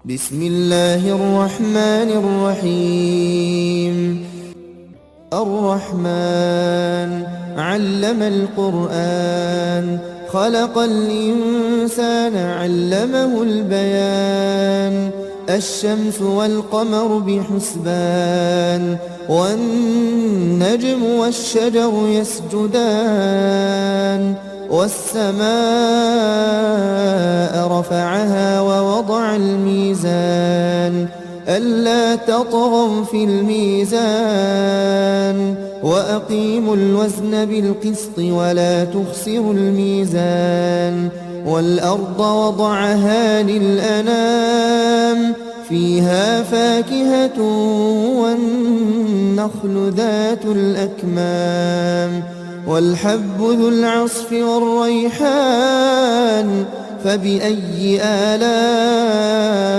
بسم الله الرحمن الرحيم. الرحمن علم القرآن، خلق الإنسان علمه البيان. الشمس والقمر بحسبان، والنجم والشجر يسجدان. والسماء رفعها ووضع الميزان، ألا تطغوا في الميزان، وأقيموا الوزن بالقسط ولا تخسروا الميزان. والأرض وضعها للأنام، فيها فاكهة والنخل ذات الأكمام، والحب ذو العصف والريحان. فبأي آلاء